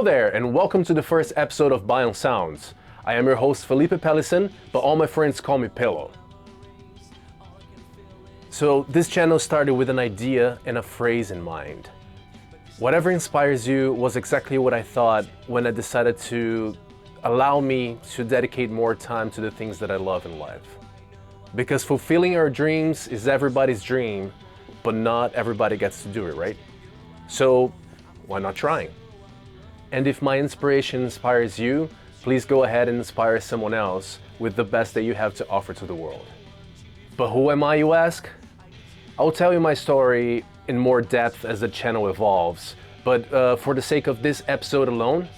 there, and welcome to the first episode of Bion Sounds. I am your host Felipe Pellisson, but all my friends call me Pello. So this channel started with an idea and a phrase in mind. Whatever inspires you was exactly what I thought when I decided to allow me to dedicate more time to the things that I love in life. Because fulfilling our dreams is everybody's dream, but not everybody gets to do it, right? So why not trying? And if my inspiration inspires you, please go ahead and inspire someone else with the best that you have to offer to the world. But who am I, you ask? I'll tell you my story in more depth as the channel evolves, but for the sake of this episode alone,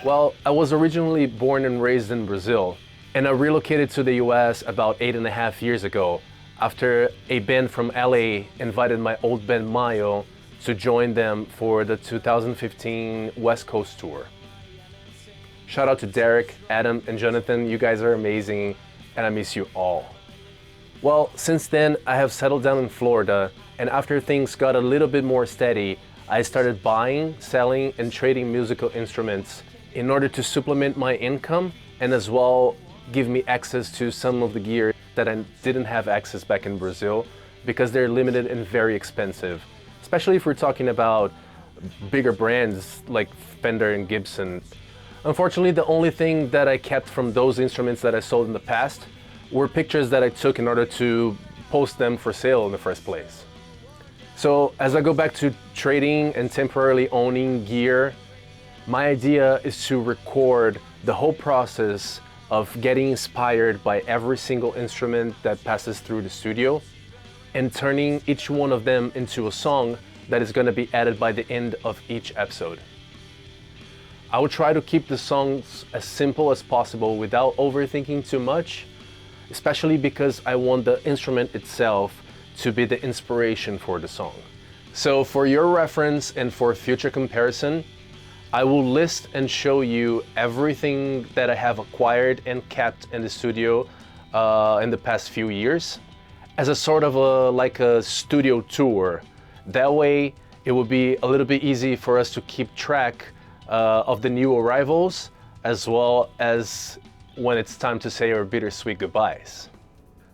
well, I was originally born and raised in Brazil, and I relocated to the US about 8.5 years ago after a band from LA invited my old band MAYO to join them for the 2015 West Coast tour. Shout out to Derek, Adam, and Jonathan. You guys are amazing, and I miss you all. Well, since then, I have settled down in Florida, and after things got a little bit more steady, I started buying, selling, and trading musical instruments in order to supplement my income and as well give me access to some of the gear that I didn't have access back in Brazil because they're limited and very expensive, especially if we're talking about bigger brands like Fender and Gibson. Unfortunately, the only thing that I kept from those instruments that I sold in the past were pictures that I took in order to post them for sale in the first place. So as I go back to trading and temporarily owning gear, my idea is to record the whole process of getting inspired by every single instrument that passes through the studio and turning each one of them into a song that is going to be added by the end of each episode. I will try to keep the songs as simple as possible without overthinking too much, especially because I want the instrument itself to be the inspiration for the song. So for your reference and for future comparison, I will list and show you everything that I have acquired and kept in the studio in the past few years as a sort of a studio tour. That way it will be a little bit easy for us to keep track of the new arrivals as well as when it's time to say our bittersweet goodbyes.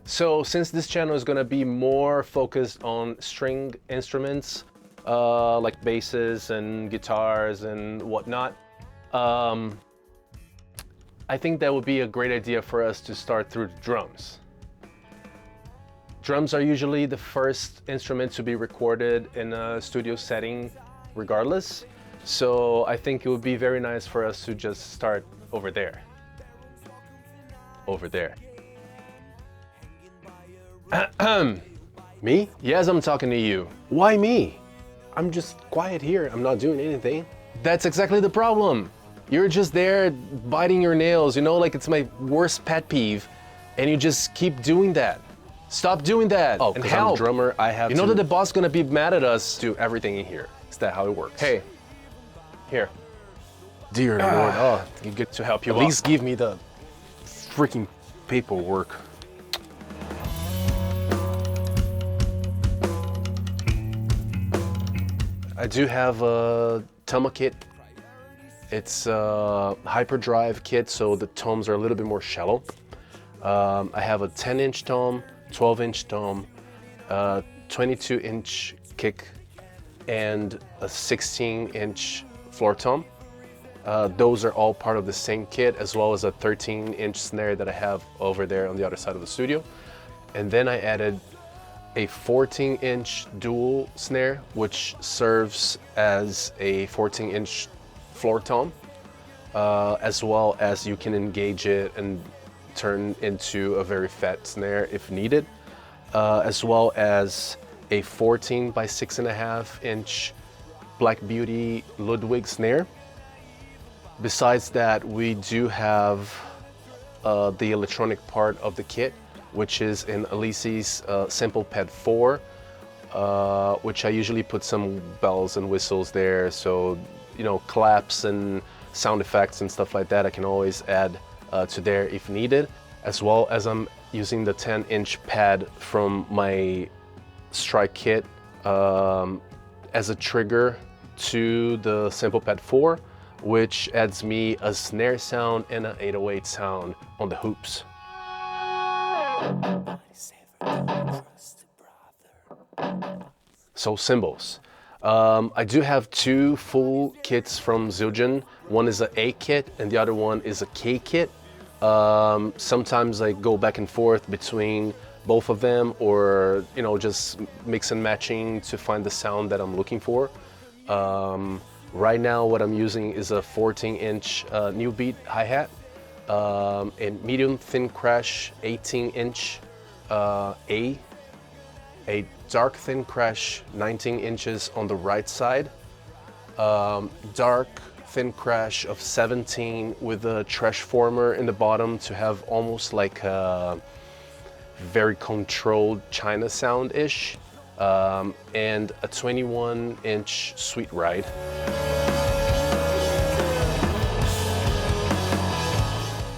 So since this channel is going to be more focused on string instruments, like basses and guitars and whatnot, I think that would be a great idea for us to start through the drums. Drums are usually the first instrument to be recorded in a studio setting regardless, so I think it would be very nice for us to just start over there. Over there. Me? Yes, I'm talking to you. Why me? I'm just quiet here. I'm not doing anything. That's exactly the problem. You're just there biting your nails, you know, like it's my worst pet peeve, and you just keep doing that. Stop doing that. Oh, because I'm a drummer, I have You know that the boss is gonna be mad at us to everything in here. Is that how it works? Hey, here. Dear Lord, oh, You get to help you at least give me the freaking paperwork. I do have a Tama kit. It's a hyperdrive kit, so the toms are a little bit more shallow. I have a 10-inch tom, 12-inch tom, 22-inch kick, and a 16-inch floor tom. Those are all part of the same kit, as well as a 13-inch snare that I have over there on the other side of the studio. And then I added a 14-inch dual snare, which serves as a 14-inch floor tom, as well as you can engage it and turn into a very fat snare if needed, as well as a 14 by 6.5 inch Black Beauty Ludwig snare. Besides that, we do have the electronic part of the kit, which is in Elise's Sample Pad 4, which I usually put some bells and whistles there, so you know, claps and sound effects and stuff like that I can always add to there if needed. as well as I'm using the 10-inch pad from my strike kit as a trigger to the sample pad 4, which adds me a snare sound and an 808 sound on the hoops. So cymbals. I do have two full kits from Zildjian. One is an A kit and the other one is a K kit. Sometimes I go back and forth between both of them, or just mix and matching to find the sound that I'm looking for. Right now what I'm using is a 14-inch new beat hi-hat, a medium thin crash 18-inch A, dark thin crash 19 inches on the right side, dark thin crash of 17 with a trash former in the bottom to have almost like a very controlled China sound-ish, and a 21-inch sweet ride.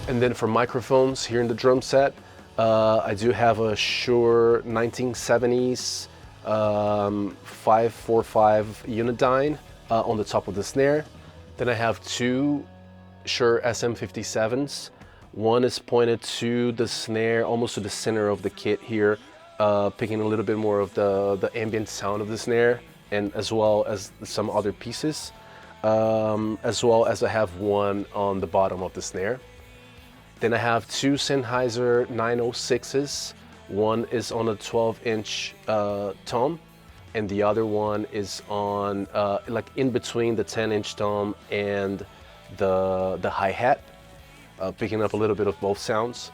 And then for microphones here in the drum set, I do have a Shure 1970s 545 Unidyne on the top of the snare. Then I have two Shure SM57s. One is pointed to the snare, almost to the center of the kit here, picking a little bit more of the ambient sound of the snare, and as well as some other pieces, as well as I have one on the bottom of the snare. Then I have two Sennheiser 906s. One is on a 12-inch tom, and the other one is on like in between the 10-inch tom and the hi-hat, picking up a little bit of both sounds.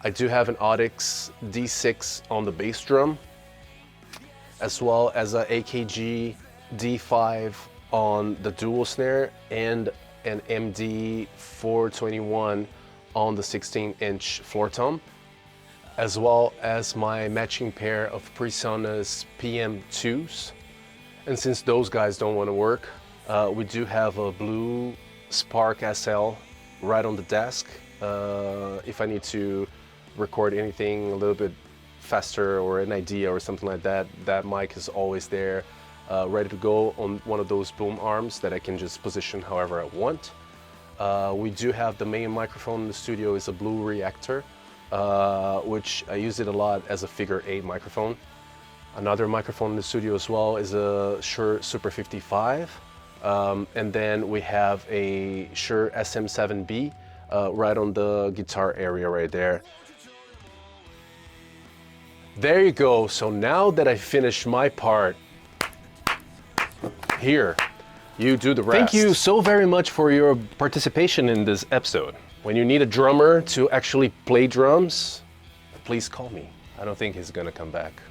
I do have an Audix D6 on the bass drum, as well as a AKG D5 on the dual snare, and an MD 421 on the 16-inch floor tom, as well as my matching pair of PreSonus PM2s. And since those guys don't want to work, we do have a blue Spark SL right on the desk. If I need to record anything a little bit faster or an idea or something like that, that mic is always there, ready to go on one of those boom arms that I can just position however I want. We do have the main microphone in the studio is a Blue Reactor, which I use it a lot as a figure 8 microphone. Another microphone in the studio as well is a Shure Super 55. And then we have a Shure SM7B right on the guitar area right there. There you go. So now that I finished my part, here, you do the rest. Thank you so very much for your participation in this episode. When you need a drummer to actually play drums, please call me. I don't think he's gonna come back.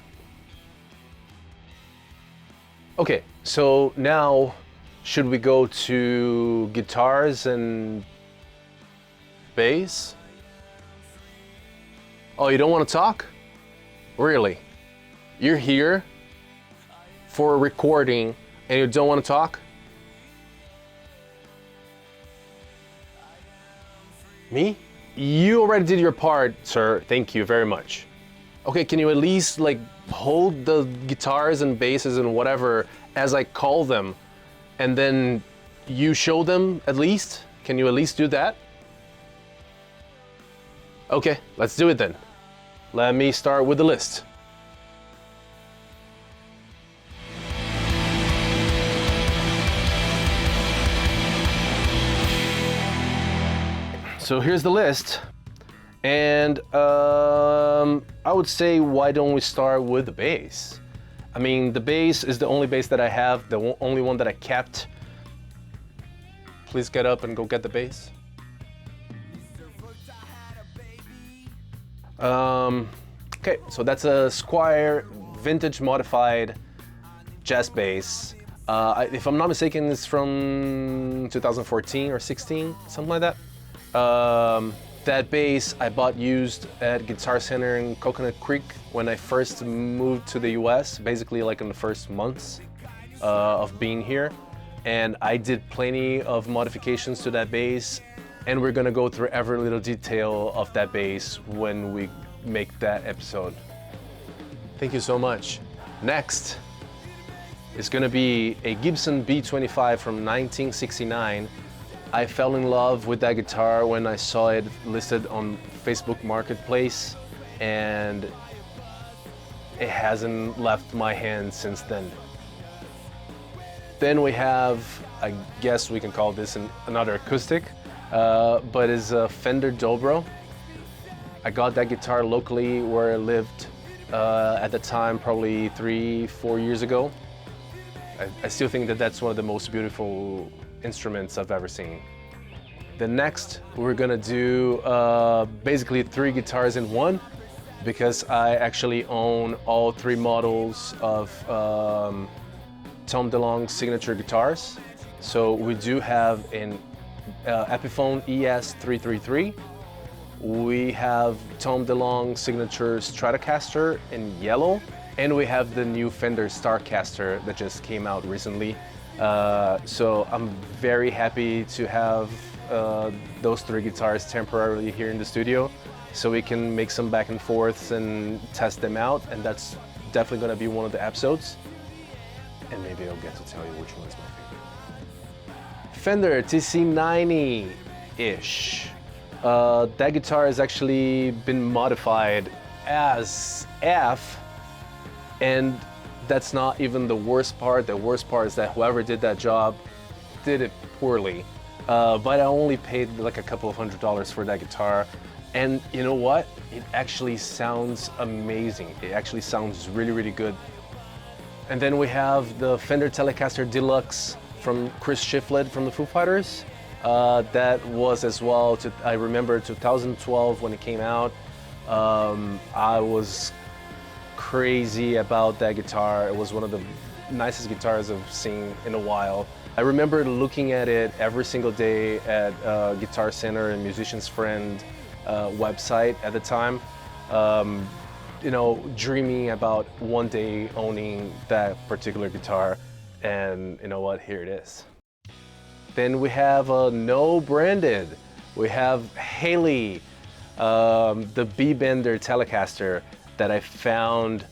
Okay, so now should we go to guitars and bass? Oh, you don't want to talk? Really? You're here for a recording and you don't want to talk? Me? You already did your part, sir. Thank you very much. Okay, can you at least like hold the guitars and basses and whatever as I call them, and then you show them at least? Can you at least do that? Okay, let's do it then. Let me start with the list. So here's the list, and I would say, why don't we start with the bass? I mean, the bass is the only bass that I have, the only one that I kept. Please get up and go get the bass. Okay, so that's a Squier vintage modified jazz bass. If I'm not mistaken, it's from 2014 or 16, something like that. That bass I bought used at Guitar Center in Coconut Creek when I first moved to the US, basically like in the first months of being here. And I did plenty of modifications to that bass And we're gonna go through every little detail of that bass when we make that episode. Thank you so much. Next is gonna be a Gibson B25 from 1969. I fell in love with that guitar when I saw it listed on Facebook Marketplace, and it hasn't left my hand since then. Then we have, I guess we can call this another acoustic, but it's a Fender Dobro. I got that guitar locally where I lived at the time, probably 3-4 years ago. I still think that that's one of the most beautiful instruments I've ever seen. The next, we're gonna do basically 3 guitars in one, because I actually own all 3 models of Tom DeLonge's signature guitars. So we do have an Epiphone ES333. We have Tom DeLonge's signature Stratocaster in yellow, and we have the new Fender Starcaster that just came out recently. So I'm very happy to have those 3 guitars temporarily here in the studio, so we can make some back and forths and test them out, and that's definitely gonna be one of the episodes. And maybe I'll get to tell you which one is my favorite. Fender TC90-ish. That guitar has actually been modified as F, and that's not even the worst part. The worst part is that whoever did that job did it poorly. But I only paid like a couple of $100s for that guitar. And you know what? It actually sounds amazing. It actually sounds really, really good. And then we have the Fender Telecaster Deluxe from Chris Shiflett from the Foo Fighters. That was as well, I remember 2012 when it came out. I was crazy about that guitar. It was one of the nicest guitars I've seen in a while. I remember looking at it every single day at Guitar Center and Musician's Friend website at the time. You know, dreaming about one day owning that particular guitar, and you know what, here it is. Then we have a no branded. We have Haley, the B-Bender Telecaster that I found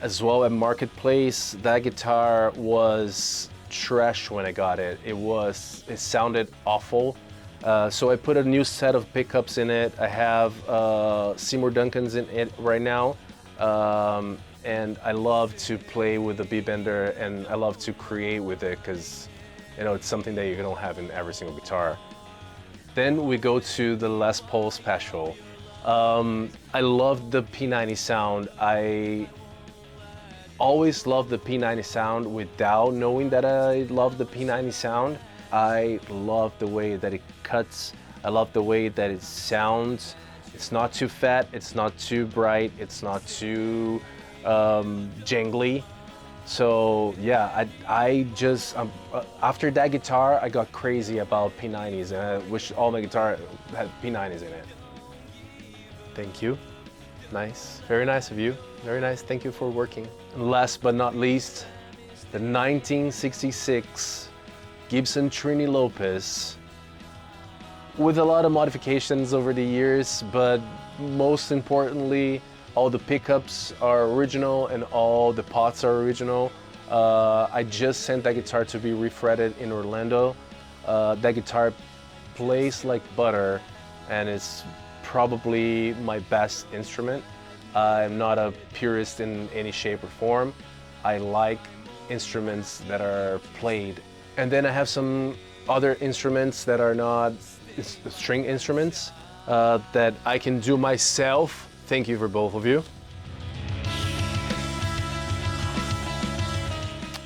as well at Marketplace. That guitar was trash when I got it. It sounded awful. So I put a new set of pickups in it. I have Seymour Duncans in it right now. And I love to play with the B-Bender, and I love to create with it because, you know, it's something that you don't have in every single guitar. Then we go to the Les Paul Special. I love the P90 sound. I always loved the P90 sound without knowing that I love the P90 sound. I love the way that it cuts. I love the way that it sounds. It's not too fat, it's not too bright, it's not too jangly. So yeah, I just, after that guitar, I got crazy about P90s, and I wish all my guitar had P90s in it. Thank you. Nice, very nice of you. Very nice, thank you for working. And last but not least, the 1966 Gibson Trini Lopez, with a lot of modifications over the years, but most importantly, all the pickups are original and all the pots are original. I just sent that guitar to be refretted in Orlando. That guitar plays like butter, and it's probably my best instrument. I'm not a purist in any shape or form. I like instruments that are played. And then I have some other instruments that are not string instruments that I can do myself. Thank you for both of you.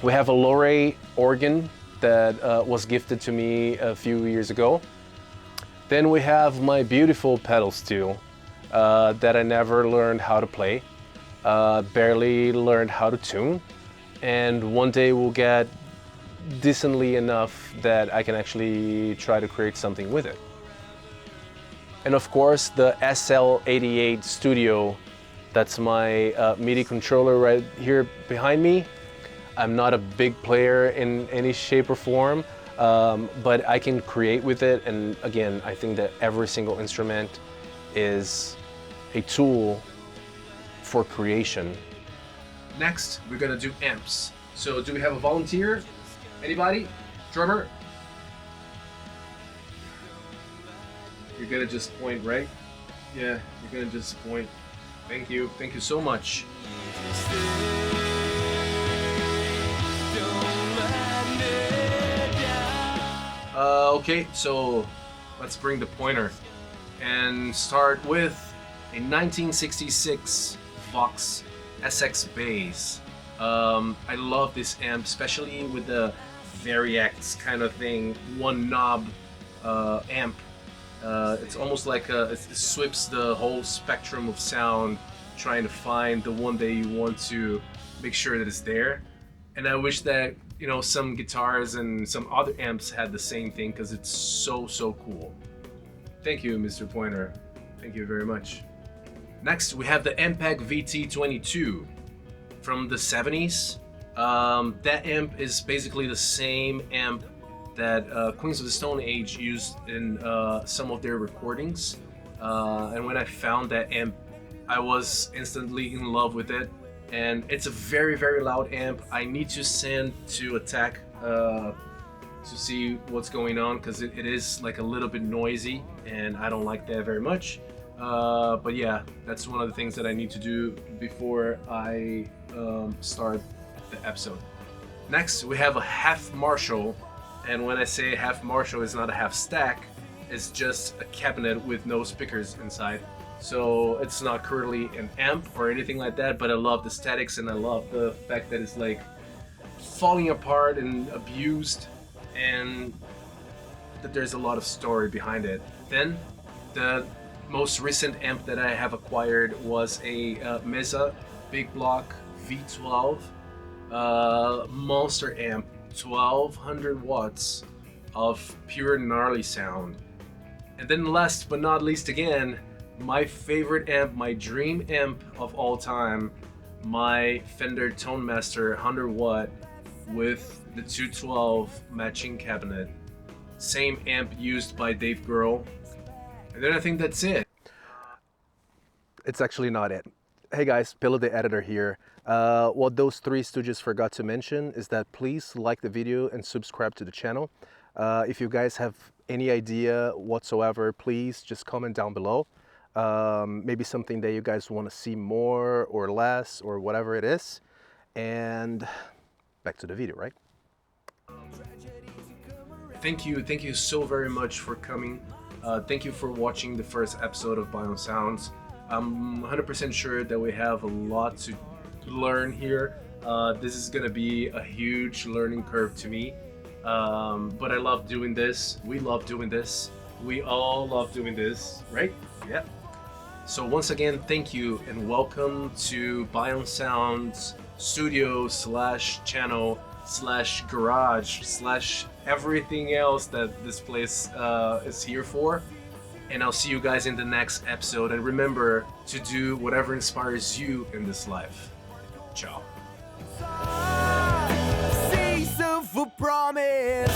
We have a Lorey organ that was gifted to me a few years ago. Then we have my beautiful pedal steel that I never learned how to play, barely learned how to tune, and one day will get decently enough that I can actually try to create something with it. And of course the SL88 Studio, that's my MIDI controller right here behind me. I'm not a big player in any shape or form. but I can create with it. And again, I think that every single instrument is a tool for creation. Next, we're gonna do amps. So do we have a volunteer? Anybody? Drummer? You're gonna just point, right? Yeah, you're gonna just point. Thank you. Thank you so much. Okay, so let's bring the pointer and start with a 1966 Vox SX bass. I love this amp, especially with the Variax kind of thing, one knob amp. It's almost like it sweeps the whole spectrum of sound, trying to find the one that you want to make sure that it's there. And I wish that, you know, some guitars and some other amps had the same thing, because it's so cool. Thank you, Mr. Pointer. Thank you very much. Next, we have the MPEG VT22 from the 70s. That amp is basically the same amp that Queens of the Stone Age used in some of their recordings. And when I found that amp, I was instantly in love with it. And it's a very loud amp. I need to send to Attack to see what's going on, because it is like a little bit noisy and I don't like that very much. But yeah, that's one of the things that I need to do before I start the episode. Next, we have a half Marshall. And when I say half Marshall, it's not a half stack, it's just a cabinet with no speakers inside. So it's not currently an amp or anything like that, but I love the statics and I love the fact that it's like falling apart and abused, and that there's a lot of story behind it. Then the most recent amp that I have acquired was a Mesa Big Block V12 monster amp, 1200 watts of pure gnarly sound. And then last but not least, again, my favorite amp, my dream amp of all time, my Fender Tone Master 100 watt with the 212 matching cabinet. Same amp used by Dave Grohl. And then I think that's it. It's actually not it. Hey guys, Pello the editor here. What those three stooges forgot to mention is that please like the video and subscribe to the channel. If you guys have any idea whatsoever, please just comment down below. Maybe something that you guys want to see more or less or whatever it is. And back to the video, right? Thank you so very much for coming. Thank you for watching the first episode of Bion Sounds. I'm 100% sure that we have a lot to learn here. This is gonna be a huge learning curve to me, but I love doing this. We love doing this. We all love doing this, right? Yeah. So once again, thank you and welcome to Bion Sounds studio / channel / garage / everything else that this place is here for. And I'll see you guys in the next episode. And remember to do whatever inspires you in this life. Ciao. For promise.